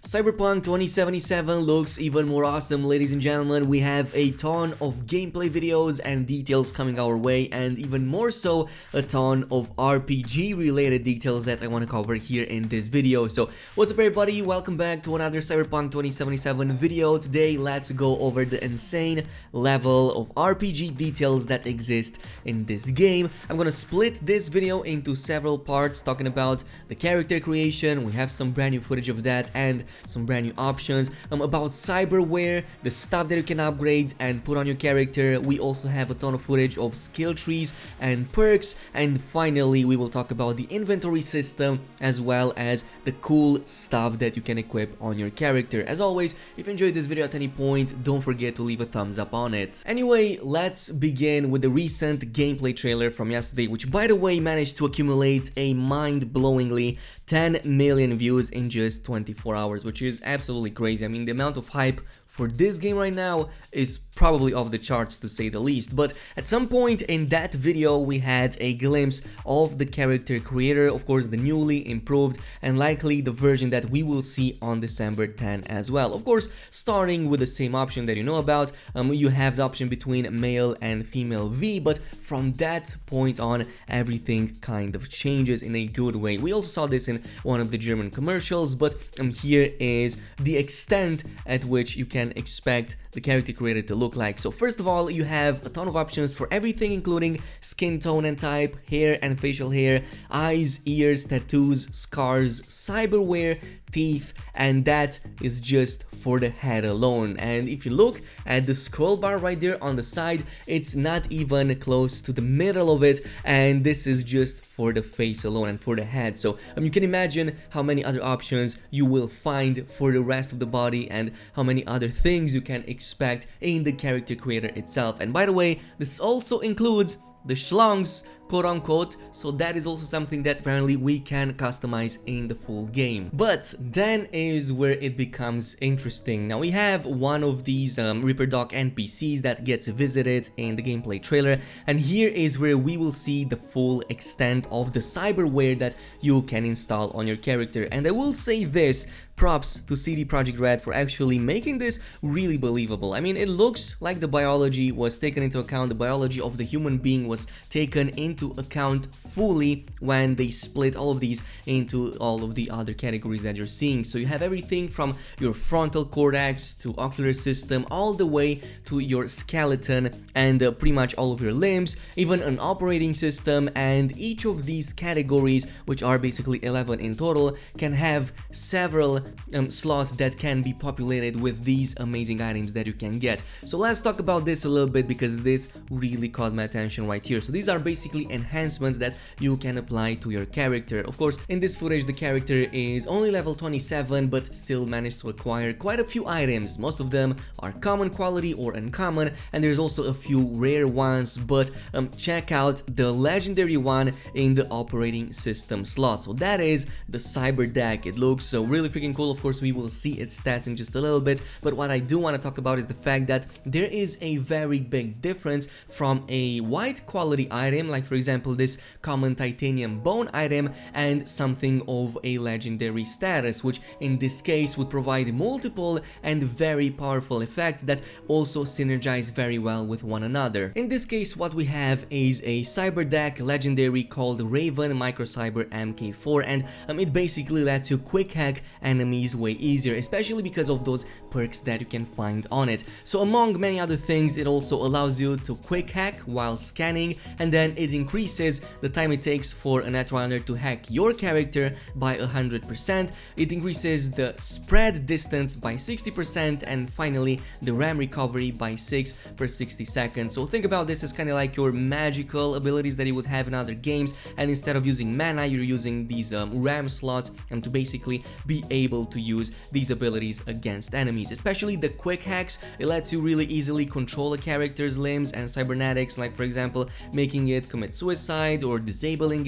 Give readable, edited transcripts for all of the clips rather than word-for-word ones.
Cyberpunk 2077 looks even more awesome, ladies and gentlemen. We have a ton of gameplay videos and details coming our way, and even more so, a ton of RPG related details that I want to cover here in this video. So what's up everybody, welcome back to another Cyberpunk 2077 video. Today let's go over the insane level of RPG details that exist in this game. I'm gonna split this video into several parts, talking about the character creation. We have some brand new footage of that and some brand new options, about cyberware, the stuff that you can upgrade and put on your character. We also have a ton of footage of skill trees and perks, and finally we will talk about the inventory system as well as the cool stuff that you can equip on your character. As always, if you enjoyed this video at any point, don't forget to leave a thumbs up on it. Anyway, let's begin with the recent gameplay trailer from yesterday, which by the way managed to accumulate a mind-blowingly 10 million views in just 24 hours, which is absolutely crazy. I mean, the amount of hype for this game right now is probably off the charts, to say the least. But at some point in that video we had a glimpse of the character creator, of course the newly improved and likely the version that we will see on December 10 as well. Of course, starting with the same option that you know about, you have the option between male and female V, but from that point on everything kind of changes in a good way. We also saw this in one of the German commercials, but here is the extent at which you can expect the character creator to look like. So first of all, you have a ton of options for everything, including skin tone and type, hair and facial hair, eyes, ears, tattoos, scars, cyberware, teeth, and that is just for the head alone. And if you look at the scroll bar right there on the side, it's not even close to the middle of it, and this is just for the face alone and for the head. So you can imagine how many other options you will find for the rest of the body and how many other things you can expect in the character creator itself. And by the way, this also includes the schlongs, quote unquote, so that is also something that apparently we can customize in the full game. But then is where it becomes interesting. Now we have one of these Reaper Doc NPCs that gets visited in the gameplay trailer, and here is where we will see the full extent of the cyberware that you can install on your character. And I will say this, props to CD Projekt Red for actually making this really believable. I mean, it looks like the biology was taken into account, the biology of the human being was taken into account fully when they split all of these into all of the other categories that you're seeing. So you have everything from your frontal cortex to ocular system, all the way to your skeleton and pretty much all of your limbs, even an operating system, and each of these categories, which are basically 11 in total, can have several slots that can be populated with these amazing items that you can get. So let's talk about this a little bit, because this really caught my attention right here. So these are basically enhancements that you can apply to your character. Of course, in this footage the character is only level 27 but still managed to acquire quite a few items. Most of them are common quality or uncommon, and there's also a few rare ones, but check out the legendary one in the operating system slot. So that is the Cyber Deck. It looks really freaking cool. Of course, we will see its stats in just a little bit, but what I do want to talk about is the fact that there is a very big difference from a white quality item, like for example this common titanium bone item, and something of a legendary status, which in this case would provide multiple and very powerful effects that also synergize very well with one another. In this case, what we have is a cyber deck legendary called Raven Microcyber MK4, and it basically lets you quick hack enemies way easier, especially because of those perks that you can find on it. So among many other things, it also allows you to quick hack while scanning, and then it increases the time it takes for a netrunner to hack your character by 100%, it increases the spread distance by 60%, and finally the RAM recovery by 6 per 60 seconds. So think about this as kind of like your magical abilities that you would have in other games, and instead of using mana, you're using these RAM slots and to basically be able to use these abilities against enemies. Especially the quick hacks, it lets you really easily control a character's limbs and cybernetics, like for example making it commit commit suicide or disabling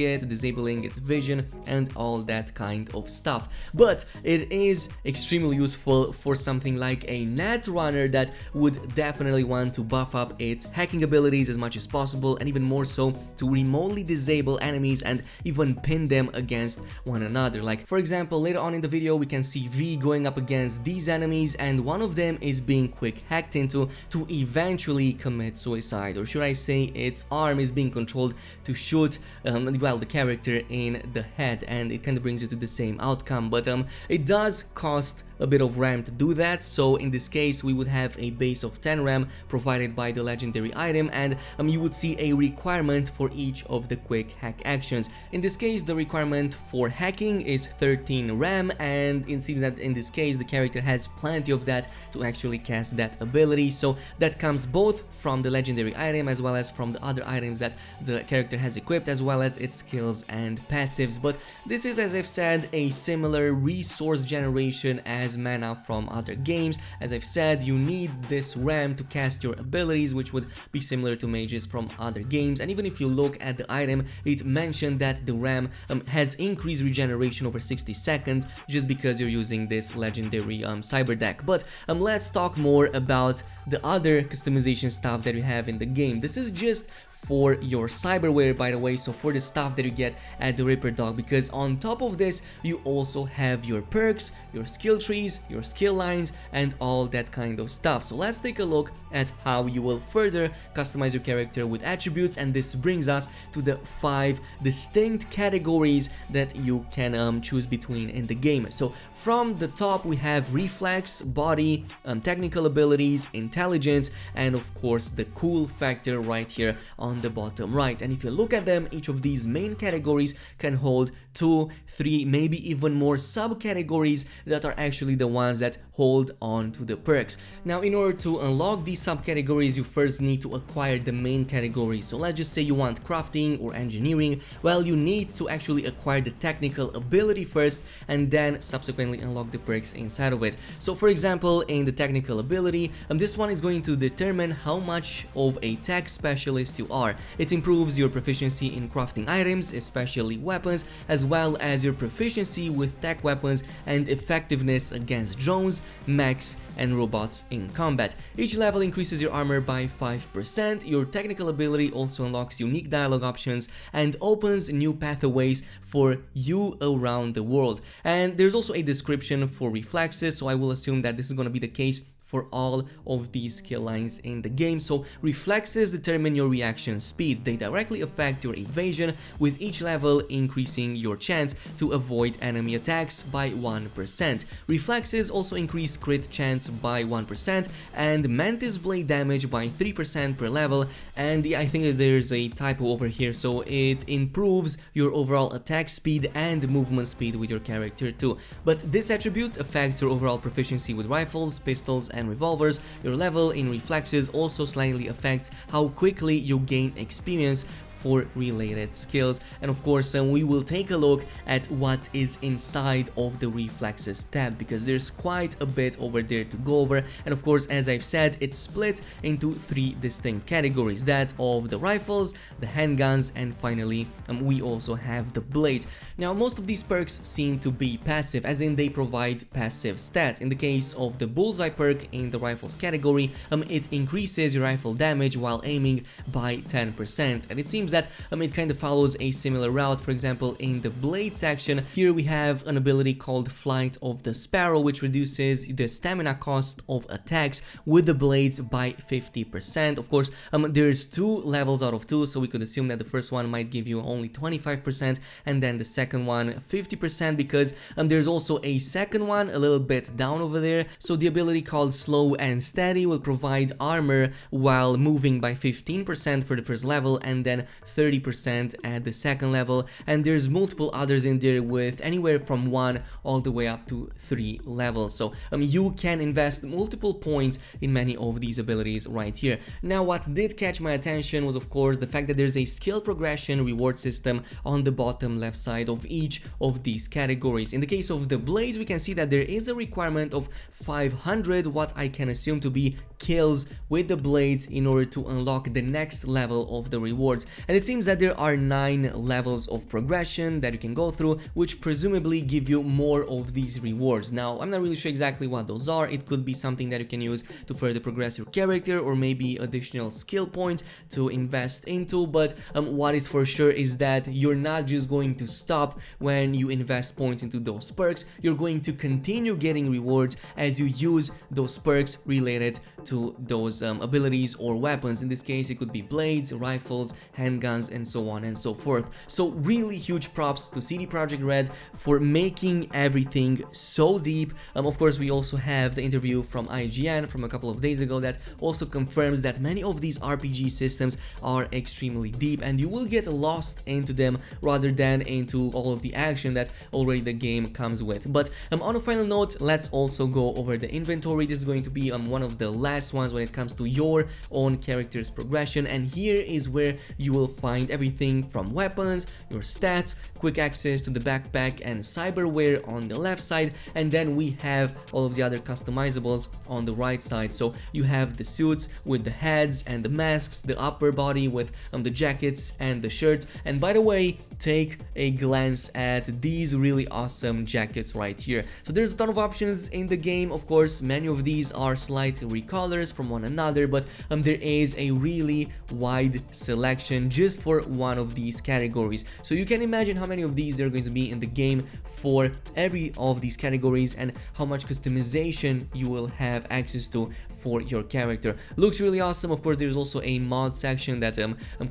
its vision, and all that kind of stuff. But it is extremely useful for something like a net runner that would definitely want to buff up its hacking abilities as much as possible, and even more so to remotely disable enemies and even pin them against one another. Like, for example, later on in the video we can see V going up against these enemies, and one of them is being quick hacked into to eventually commit suicide, or should I say its arm is being controlled to shoot well, the character in the head, and it kind of brings you to the same outcome. But it does cost a bit of RAM to do that, so in this case we would have a base of 10 RAM provided by the legendary item, and you would see a requirement for each of the quick hack actions. In this case the requirement for hacking is 13 RAM, and it seems that in this case the character has plenty of that to actually cast that ability, so that comes both from the legendary item as well as from the other items that the character has equipped, as well as its skills and passives. But this is, as I've said, a similar resource generation as mana from other games. As I've said, you need this RAM to cast your abilities, which would be similar to mages from other games. And even if you look at the item, it mentioned that the RAM has increased regeneration over 60 seconds just because you're using this legendary cyber deck. But let's talk more about the other customization stuff that you have in the game. This is just for your cyberware, by the way, so for the stuff that you get at the Ripper Dog, because on top of this you also have your perks, your skill trees, your skill lines, and all that kind of stuff. So let's take a look at how you will further customize your character with attributes, and this brings us to the 5 distinct categories that you can choose between in the game. So from the top we have reflex, body, technical abilities, intelligence, and of course the cool factor right here on the bottom right. And if you look at them, each of these main categories can hold 2, 3, maybe even more subcategories that are actually the ones that hold on to the perks. Now, in order to unlock these subcategories, you first need to acquire the main category. So let's just say you want crafting or engineering. Well, you need to actually acquire the technical ability first, and then subsequently unlock the perks inside of it. So for example, in the technical ability, this one is going to determine how much of a tech specialist you are. It improves your proficiency in crafting items, especially weapons, as well as your proficiency with tech weapons and effectiveness against drones, mechs, and robots in combat. Each level increases your armor by 5%. Your technical ability also unlocks unique dialogue options and opens new pathways for you around the world. And there's also a description for reflexes, so I will assume that this is going to be the case for all of these skill lines in the game. So reflexes determine your reaction speed. They directly affect your evasion, with each level increasing your chance to avoid enemy attacks by 1%. Reflexes also increase crit chance by 1% and mantis blade damage by 3% per level. And I think that there's a typo over here, so it improves your overall attack speed and movement speed with your character too. But this attribute affects your overall proficiency with rifles, pistols, and revolvers. Your level in reflexes also slightly affects how quickly you gain experience for related skills. And of course we will take a look at what is inside of the reflexes tab, because there's quite a bit over there to go over. And of course, as I've said, it's split into 3 distinct categories: that of the rifles, the handguns, and finally we also have the blades. Now, most of these perks seem to be passive, as in they provide passive stats. In the case of the bullseye perk in the rifles category, it increases your rifle damage while aiming by 10%, and it seems that it kind of follows a similar route. For example, in the blade section, here we have an ability called Flight of the Sparrow, which reduces the stamina cost of attacks with the blades by 50%. Of course, there's 2 levels out of 2, so we could assume that the first one might give you only 25%, and then the second one 50%, because there's also a second one a little bit down over there. So the ability called Slow and Steady will provide armor while moving by 15% for the first level, and then 30% at the second level. And there's multiple others in there with anywhere from 1 all the way up to 3 levels. So you can invest multiple points in many of these abilities right here. Now, what did catch my attention was of course the fact that there's a skill progression reward system on the bottom left side of each of these categories. In the case of the blades, we can see that there is a requirement of 500 what I can assume to be kills with the blades in order to unlock the next level of the rewards. and it seems that there are 9 levels of progression that you can go through, which presumably give you more of these rewards. Now, I'm not really sure exactly what those are. It could be something that you can use to further progress your character, or maybe additional skill points to invest into, but what is for sure is that you're not just going to stop when you invest points into those perks. You're going to continue getting rewards as you use those perks related to those abilities or weapons. In this case, it could be blades, rifles, handguns, and so on and so forth. So really huge props to CD Projekt Red for making everything so deep. Of course, we also have the interview from IGN from a couple of days ago that also confirms that many of these RPG systems are extremely deep, and you will get lost into them rather than into all of the action that already the game comes with. But on a final note, let's also go over the inventory. This is going to be one of the last ones when it comes to your own character's progression, and here is where you will find everything from weapons, your stats, quick access to the backpack and cyberware on the left side, and then we have all of the other customizables on the right side. So you have the suits with the heads and the masks, the upper body with the jackets and the shirts, and by the way, take a glance at these really awesome jackets right here. So there's a ton of options in the game. Of course, many of these are slight recolors from one another, but there is a really wide selection just for one of these categories. So you can imagine how many of these there are going to be in the game for every of these categories, and how much customization you will have access to for your character. Looks really awesome. Of course, there's also a mod section that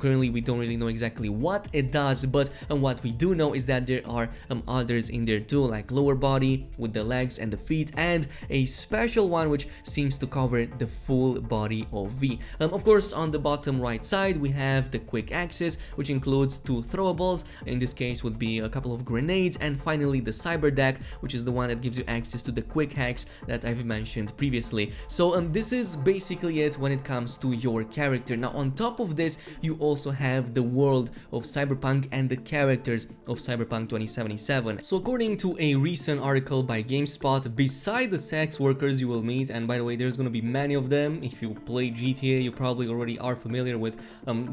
currently we don't really know exactly what it does, but what we do know is that there are others in there too, like lower body with the legs and the feet, and a special one which seems to cover the full body of V. Of course, on the bottom right side we have the quick access, which includes 2 throwables. In this case would be a couple of grenades, and finally the cyber deck, which is the one that gives you access to the quick hacks that I've mentioned previously. So this is basically it when it comes to your character. Now on top of this, you also have the world of Cyberpunk and the characters of Cyberpunk 2077. So according to a recent article by GameSpot, beside the sex workers you will meet, and by the way there's gonna be many of them. If you play GTA, you probably already are familiar with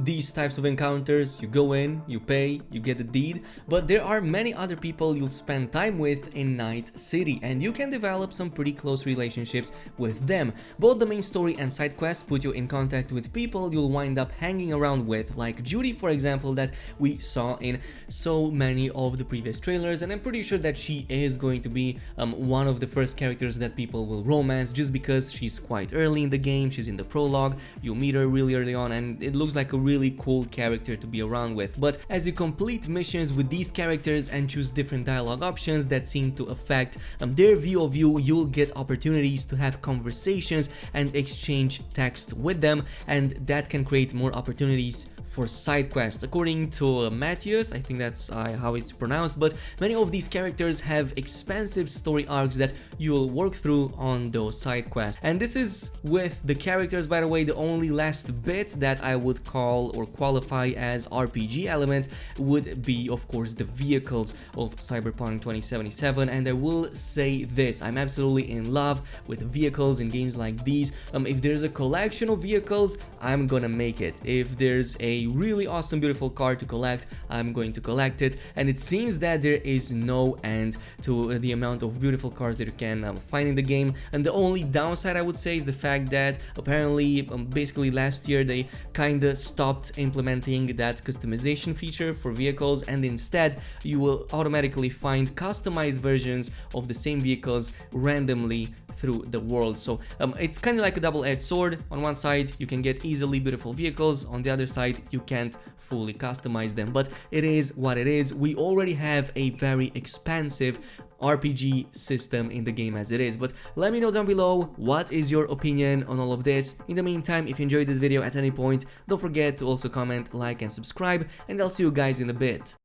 these types of encounters. You go in, you pay, you get the deed, but there are many other people you'll spend time with in Night City, and you can develop some pretty close relationships with them. Both the main story and side quests put you in contact with people you'll wind up hanging around with, like Judy, for example, that we saw in so many of the previous trailers, and I'm pretty sure that she is going to be one of the first characters that people will romance, just because she's quite early in the game. She's in the prologue, you meet her really early on, and it looks like a really cool character to be around with. But as you complete missions with these characters and choose different dialogue options that seem to affect their view of you, you'll get opportunities to have conversations and exchange text with them, and that can create more opportunities for side quests. According to Matthias, I think that's how it's pronounced, but many of these characters have expansive story arcs that you'll work through on those side quests. And this is with the characters, by the way. The only last bit that I would call or qualify as RPG elements would be, of course, the vehicles of Cyberpunk 2077, and I will say this: I'm absolutely in love with vehicles in games like these. If there's a collection of vehicles, I'm gonna make it. If there's a really awesome, beautiful car to collect, I'm going to collect it, and it seems that there is no end to the amount of beautiful cars that you can find in the game. And the only downside, I would say, is the fact that apparently basically last year they kinda stopped implementing that customization feature for vehicles, and instead you will automatically find customized versions of the same vehicles randomly through the world. So it's kind of like a double-edged sword. On one side you can get easily beautiful vehicles, on the other side you can't fully customize them, but it is what it is. We already have a very expansive RPG system in the game as it is. But let me know down below, what is your opinion on all of this? In the meantime, if you enjoyed this video at any point, don't forget to also comment, like and subscribe, and I'll see you guys in a bit.